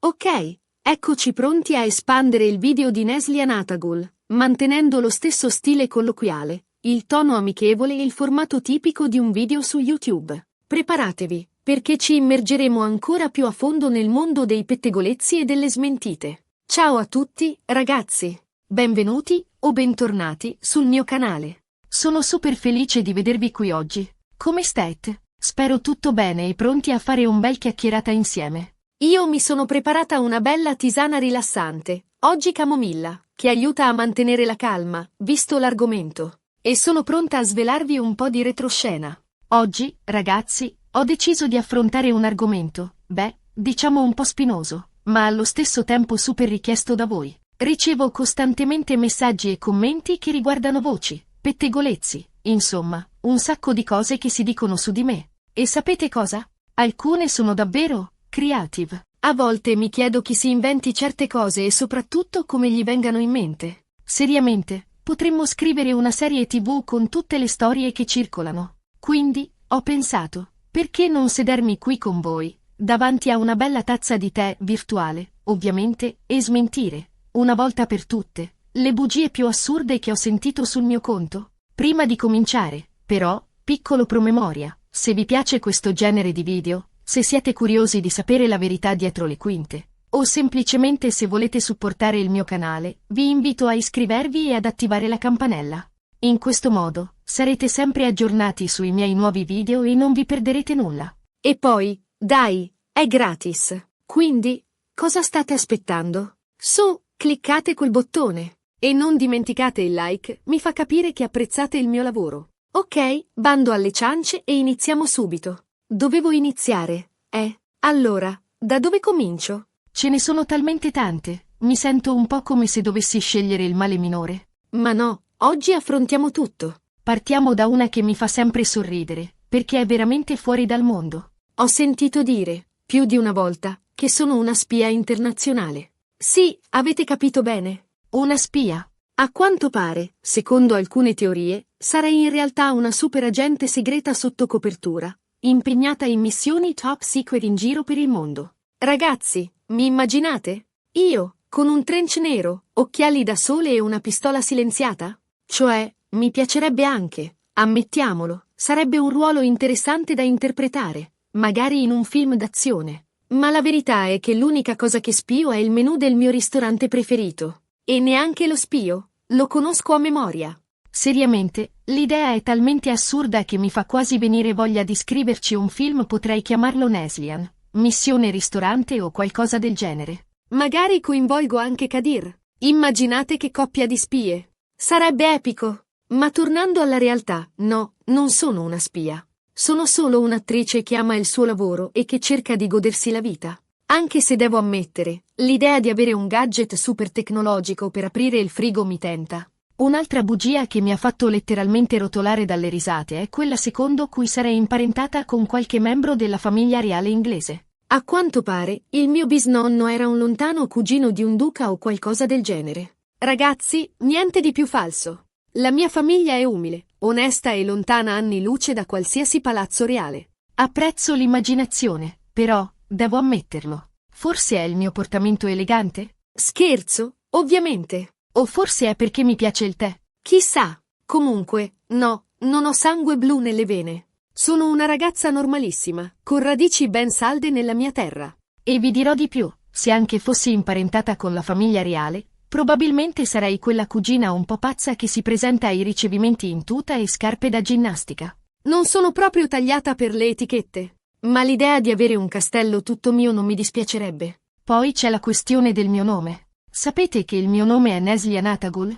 Ok, eccoci pronti a espandere il video di Neslihan Atagul, mantenendo lo stesso stile colloquiale, il tono amichevole e il formato tipico di un video su YouTube. Preparatevi, perché ci immergeremo ancora più a fondo nel mondo dei pettegolezzi e delle smentite. Ciao a tutti, ragazzi! Benvenuti o bentornati sul mio canale. Sono super felice di vedervi qui oggi. Come state? Spero tutto bene e pronti a fare un bel chiacchierata insieme. Io mi sono preparata una bella tisana rilassante, oggi camomilla, che aiuta a mantenere la calma, visto l'argomento. E sono pronta a svelarvi un po' di retroscena. Oggi, ragazzi, ho deciso di affrontare un argomento, diciamo un po' spinoso, ma allo stesso tempo super richiesto da voi. Ricevo costantemente messaggi e commenti che riguardano voci, pettegolezzi, insomma, un sacco di cose che si dicono su di me. E sapete cosa? Alcune sono davvero creative. A volte mi chiedo chi si inventi certe cose e soprattutto come gli vengano in mente. Seriamente, potremmo scrivere una serie TV con tutte le storie che circolano. Quindi, ho pensato, perché non sedermi qui con voi, davanti a una bella tazza di tè virtuale, ovviamente, e smentire, una volta per tutte, le bugie più assurde che ho sentito sul mio conto? Prima di cominciare, però, piccolo promemoria, se vi piace questo genere di video, se siete curiosi di sapere la verità dietro le quinte, o semplicemente se volete supportare il mio canale, vi invito a iscrivervi e ad attivare la campanella. In questo modo, sarete sempre aggiornati sui miei nuovi video e non vi perderete nulla. E poi, dai, è gratis. Quindi, cosa state aspettando? Su, cliccate quel bottone. E non dimenticate il like, mi fa capire che apprezzate il mio lavoro. Ok, bando alle ciance e iniziamo subito. Dovevo iniziare, Allora, da dove comincio? Ce ne sono talmente tante, mi sento un po' come se dovessi scegliere il male minore. Ma no, oggi affrontiamo tutto. Partiamo da una che mi fa sempre sorridere, perché è veramente fuori dal mondo. Ho sentito dire, più di una volta, che sono una spia internazionale. Sì, avete capito bene. Una spia. A quanto pare, secondo alcune teorie, sarei in realtà una super agente segreta sotto copertura, impegnata in missioni top secret in giro per il mondo. Ragazzi, mi immaginate? Io, con un trench nero, occhiali da sole e una pistola silenziata? Cioè, mi piacerebbe anche, ammettiamolo, sarebbe un ruolo interessante da interpretare, magari in un film d'azione. Ma la verità è che l'unica cosa che spio è il menù del mio ristorante preferito. E neanche lo spio, lo conosco a memoria. Seriamente, l'idea è talmente assurda che mi fa quasi venire voglia di scriverci un film, potrei chiamarlo Neslihan, Missione Ristorante o qualcosa del genere. Magari coinvolgo anche Kadir. Immaginate che coppia di spie. Sarebbe epico. Ma tornando alla realtà, no, non sono una spia. Sono solo un'attrice che ama il suo lavoro e che cerca di godersi la vita. Anche se devo ammettere, l'idea di avere un gadget super tecnologico per aprire il frigo mi tenta. Un'altra bugia che mi ha fatto letteralmente rotolare dalle risate è quella secondo cui sarei imparentata con qualche membro della famiglia reale inglese. A quanto pare, il mio bisnonno era un lontano cugino di un duca o qualcosa del genere. Ragazzi, niente di più falso. La mia famiglia è umile, onesta e lontana anni luce da qualsiasi palazzo reale. Apprezzo l'immaginazione, però, devo ammetterlo. Forse è il mio portamento elegante? Scherzo, ovviamente. O forse è perché mi piace il tè. Chissà. Comunque, no, non ho sangue blu nelle vene. Sono una ragazza normalissima, con radici ben salde nella mia terra. E vi dirò di più, se anche fossi imparentata con la famiglia reale, probabilmente sarei quella cugina un po' pazza che si presenta ai ricevimenti in tuta e scarpe da ginnastica. Non sono proprio tagliata per le etichette, ma l'idea di avere un castello tutto mio non mi dispiacerebbe. Poi c'è la questione del mio nome. Sapete che il mio nome è Neslihan Atagul?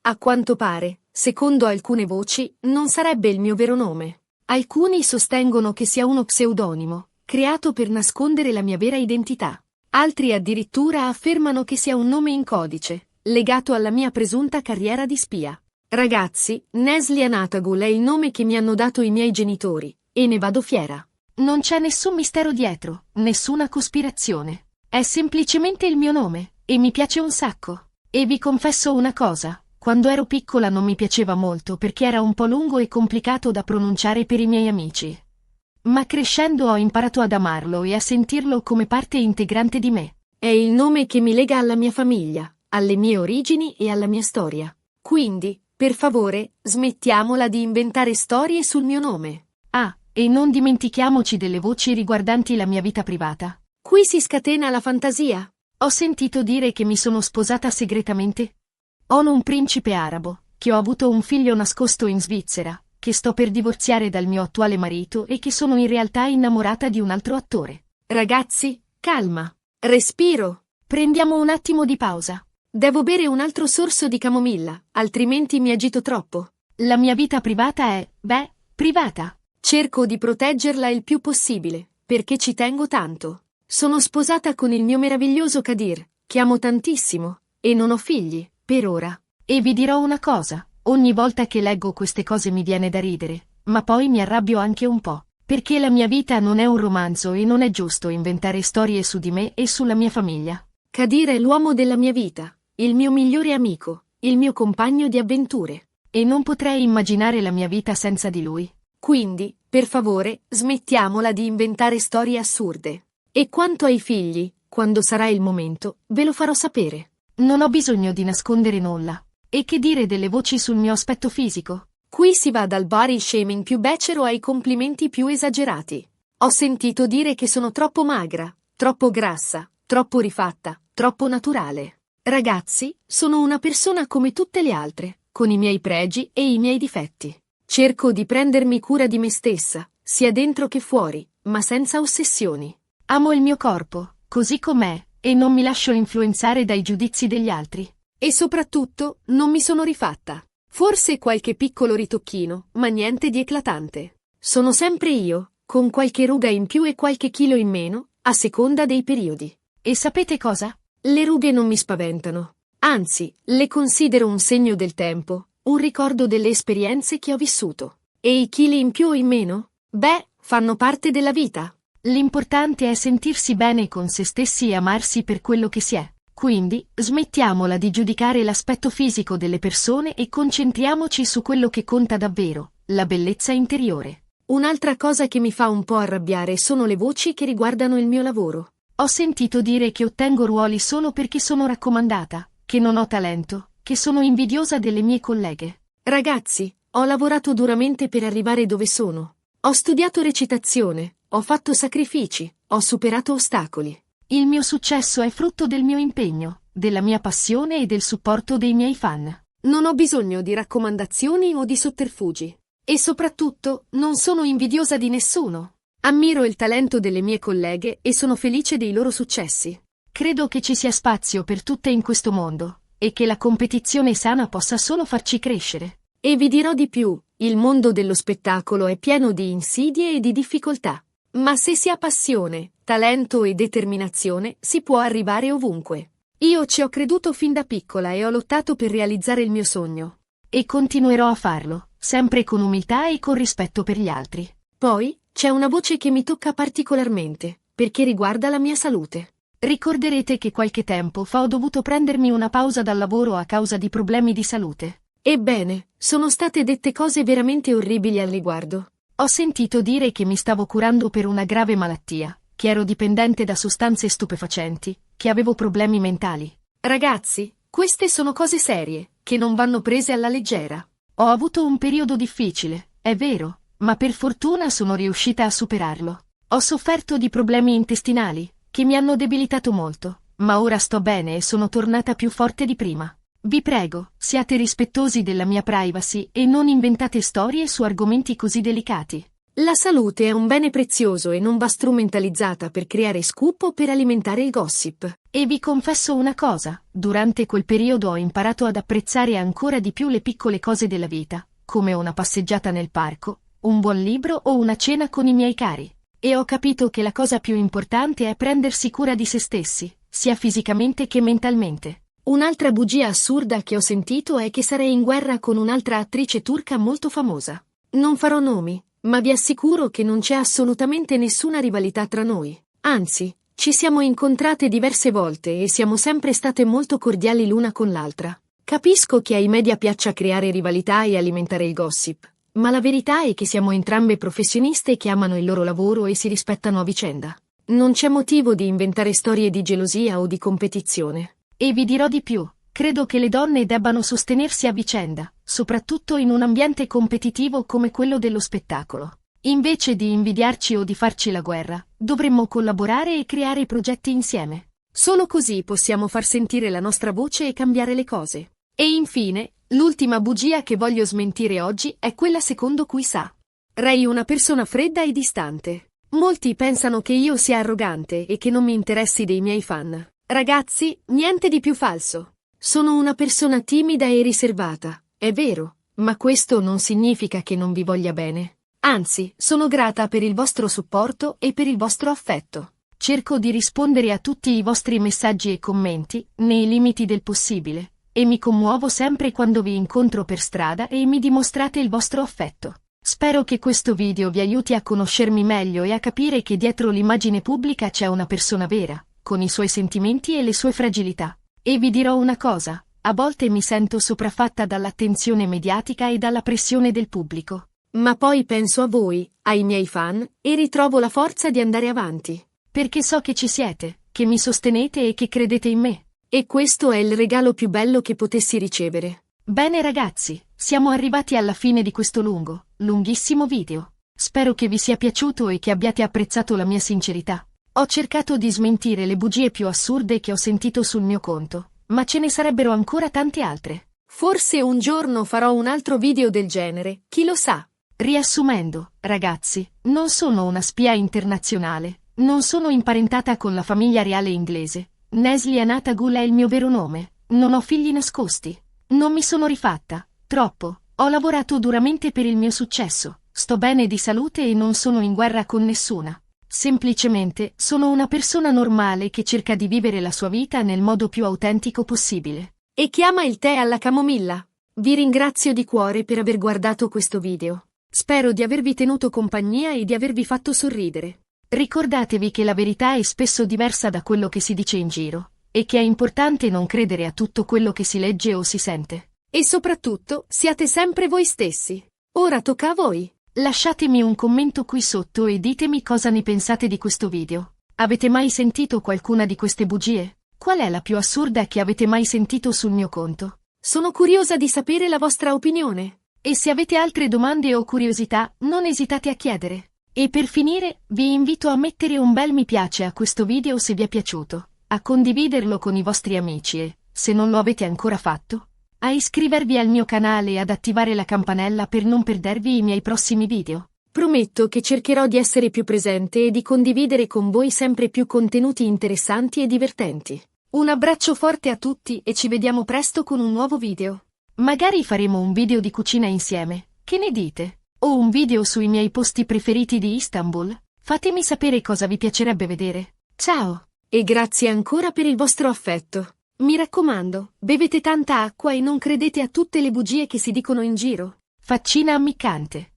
A quanto pare, secondo alcune voci, non sarebbe il mio vero nome. Alcuni sostengono che sia uno pseudonimo, creato per nascondere la mia vera identità. Altri addirittura affermano che sia un nome in codice, legato alla mia presunta carriera di spia. Ragazzi, Neslihan Atagul è il nome che mi hanno dato i miei genitori, e ne vado fiera. Non c'è nessun mistero dietro, nessuna cospirazione. È semplicemente il mio nome. E mi piace un sacco. E vi confesso una cosa, quando ero piccola non mi piaceva molto perché era un po' lungo e complicato da pronunciare per i miei amici. ma crescendo ho imparato ad amarlo e a sentirlo come parte integrante di me. È il nome che mi lega alla mia famiglia, alle mie origini e alla mia storia. Quindi, per favore, smettiamola di inventare storie sul mio nome. Ah, e non dimentichiamoci delle voci riguardanti la mia vita privata. Qui si scatena la fantasia. Ho sentito dire che mi sono sposata segretamente. Ho un principe arabo, che ho avuto un figlio nascosto in Svizzera, che sto per divorziare dal mio attuale marito e che sono in realtà innamorata di un altro attore. Ragazzi, calma. Respiro. Prendiamo un attimo di pausa. Devo bere un altro sorso di camomilla, altrimenti mi agito troppo. La mia vita privata è, privata. Cerco di proteggerla il più possibile, perché ci tengo tanto. Sono sposata con il mio meraviglioso Kadir, che amo tantissimo, e non ho figli, per ora. E vi dirò una cosa, ogni volta che leggo queste cose mi viene da ridere, ma poi mi arrabbio anche un po', perché la mia vita non è un romanzo e non è giusto inventare storie su di me e sulla mia famiglia. Kadir è l'uomo della mia vita, il mio migliore amico, il mio compagno di avventure, e non potrei immaginare la mia vita senza di lui. Quindi, per favore, smettiamola di inventare storie assurde. E quanto ai figli, quando sarà il momento, ve lo farò sapere. Non ho bisogno di nascondere nulla. E che dire delle voci sul mio aspetto fisico? Qui si va dal body shaming più becero ai complimenti più esagerati. Ho sentito dire che sono troppo magra, troppo grassa, troppo rifatta, troppo naturale. Ragazzi, sono una persona come tutte le altre, con i miei pregi e i miei difetti. Cerco di prendermi cura di me stessa, sia dentro che fuori, ma senza ossessioni. Amo il mio corpo, così com'è, e non mi lascio influenzare dai giudizi degli altri. E soprattutto, non mi sono rifatta. Forse qualche piccolo ritocchino, ma niente di eclatante. Sono sempre io, con qualche ruga in più e qualche chilo in meno, a seconda dei periodi. E sapete cosa? Le rughe non mi spaventano. Anzi, le considero un segno del tempo, un ricordo delle esperienze che ho vissuto. E i chili in più o in meno? Fanno parte della vita. L'importante è sentirsi bene con se stessi e amarsi per quello che si è. Quindi, smettiamola di giudicare l'aspetto fisico delle persone e concentriamoci su quello che conta davvero, la bellezza interiore. Un'altra cosa che mi fa un po' arrabbiare sono le voci che riguardano il mio lavoro. Ho sentito dire che ottengo ruoli solo perché sono raccomandata, che non ho talento, che sono invidiosa delle mie colleghe. Ragazzi, ho lavorato duramente per arrivare dove sono. Ho studiato recitazione. Ho fatto sacrifici, ho superato ostacoli. Il mio successo è frutto del mio impegno, della mia passione e del supporto dei miei fan. Non ho bisogno di raccomandazioni o di sotterfugi. E soprattutto, non sono invidiosa di nessuno. Ammiro il talento delle mie colleghe e sono felice dei loro successi. Credo che ci sia spazio per tutte in questo mondo, e che la competizione sana possa solo farci crescere. E vi dirò di più, il mondo dello spettacolo è pieno di insidie e di difficoltà. Ma se si ha passione, talento e determinazione, si può arrivare ovunque. Io ci ho creduto fin da piccola e ho lottato per realizzare il mio sogno. E continuerò a farlo, sempre con umiltà e con rispetto per gli altri. Poi, c'è una voce che mi tocca particolarmente, perché riguarda la mia salute. Ricorderete che qualche tempo fa ho dovuto prendermi una pausa dal lavoro a causa di problemi di salute. Ebbene, sono state dette cose veramente orribili al riguardo. Ho sentito dire che mi stavo curando per una grave malattia, che ero dipendente da sostanze stupefacenti, che avevo problemi mentali. Ragazzi, queste sono cose serie, che non vanno prese alla leggera. Ho avuto un periodo difficile, è vero, ma per fortuna sono riuscita a superarlo. Ho sofferto di problemi intestinali, che mi hanno debilitato molto, ma ora sto bene e sono tornata più forte di prima. Vi prego, siate rispettosi della mia privacy e non inventate storie su argomenti così delicati. La salute è un bene prezioso e non va strumentalizzata per creare scoop o per alimentare il gossip. E vi confesso una cosa, durante quel periodo ho imparato ad apprezzare ancora di più le piccole cose della vita, come una passeggiata nel parco, un buon libro o una cena con i miei cari. E ho capito che la cosa più importante è prendersi cura di se stessi, sia fisicamente che mentalmente. Un'altra bugia assurda che ho sentito è che sarei in guerra con un'altra attrice turca molto famosa. Non farò nomi, ma vi assicuro che non c'è assolutamente nessuna rivalità tra noi. Anzi, ci siamo incontrate diverse volte e siamo sempre state molto cordiali l'una con l'altra. Capisco che ai media piaccia creare rivalità e alimentare il gossip, Ma la verità è che siamo entrambe professioniste che amano il loro lavoro e si rispettano a vicenda. Non c'è motivo di inventare storie di gelosia o di competizione. E vi dirò di più, credo che le donne debbano sostenersi a vicenda, soprattutto in un ambiente competitivo come quello dello spettacolo. Invece di invidiarci o di farci la guerra, dovremmo collaborare e creare progetti insieme. Solo così possiamo far sentire la nostra voce e cambiare le cose. E infine, l'ultima bugia che voglio smentire oggi è quella secondo cui sarei una persona fredda e distante. Molti pensano che io sia arrogante e che non mi interessi dei miei fan. Ragazzi, niente di più falso. Sono una persona timida e riservata, è vero, ma questo non significa che non vi voglia bene. Anzi, sono grata per il vostro supporto e per il vostro affetto. Cerco di rispondere a tutti i vostri messaggi e commenti, nei limiti del possibile, e mi commuovo sempre quando vi incontro per strada e mi dimostrate il vostro affetto. Spero che questo video vi aiuti a conoscermi meglio e a capire che dietro l'immagine pubblica c'è una persona vera, con i suoi sentimenti e le sue fragilità. E vi dirò una cosa, a volte mi sento sopraffatta dall'attenzione mediatica e dalla pressione del pubblico. Ma poi penso a voi, ai miei fan, e ritrovo la forza di andare avanti. Perché so che ci siete, che mi sostenete e che credete in me. E questo è il regalo più bello che potessi ricevere. Bene ragazzi, siamo arrivati alla fine di questo lunghissimo video. Spero che vi sia piaciuto e che abbiate apprezzato la mia sincerità. Ho cercato di smentire le bugie più assurde che ho sentito sul mio conto, ma ce ne sarebbero ancora tante altre. Forse un giorno farò un altro video del genere, chi lo sa. Riassumendo, ragazzi, non sono una spia internazionale, non sono imparentata con la famiglia reale inglese, Nesli Anatagul è il mio vero nome, non ho figli nascosti, non mi sono rifatta, troppo, ho lavorato duramente per il mio successo, sto bene di salute e non sono in guerra con nessuna. Semplicemente, sono una persona normale che cerca di vivere la sua vita nel modo più autentico possibile. E chi ama il tè alla camomilla? Vi ringrazio di cuore per aver guardato questo video. Spero di avervi tenuto compagnia e di avervi fatto sorridere. Ricordatevi che la verità è spesso diversa da quello che si dice in giro, e che è importante non credere a tutto quello che si legge o si sente. E soprattutto, siate sempre voi stessi. Ora tocca a voi. Lasciatemi un commento qui sotto e ditemi cosa ne pensate di questo video. Avete mai sentito qualcuna di queste bugie? Qual è la più assurda che avete mai sentito sul mio conto? Sono curiosa di sapere la vostra opinione. E se avete altre domande o curiosità, non esitate a chiedere. E per finire, vi invito a mettere un bel mi piace a questo video se vi è piaciuto, a condividerlo con i vostri amici e, se non lo avete ancora fatto, a iscrivervi al mio canale e ad attivare la campanella per non perdervi i miei prossimi video. Prometto che cercherò di essere più presente e di condividere con voi sempre più contenuti interessanti e divertenti. Un abbraccio forte a tutti e ci vediamo presto con un nuovo video. Magari faremo un video di cucina insieme, che ne dite? O un video sui miei posti preferiti di Istanbul? Fatemi sapere cosa vi piacerebbe vedere. Ciao! E grazie ancora per il vostro affetto. Mi raccomando, bevete tanta acqua e non credete a tutte le bugie che si dicono in giro. Faccina ammiccante.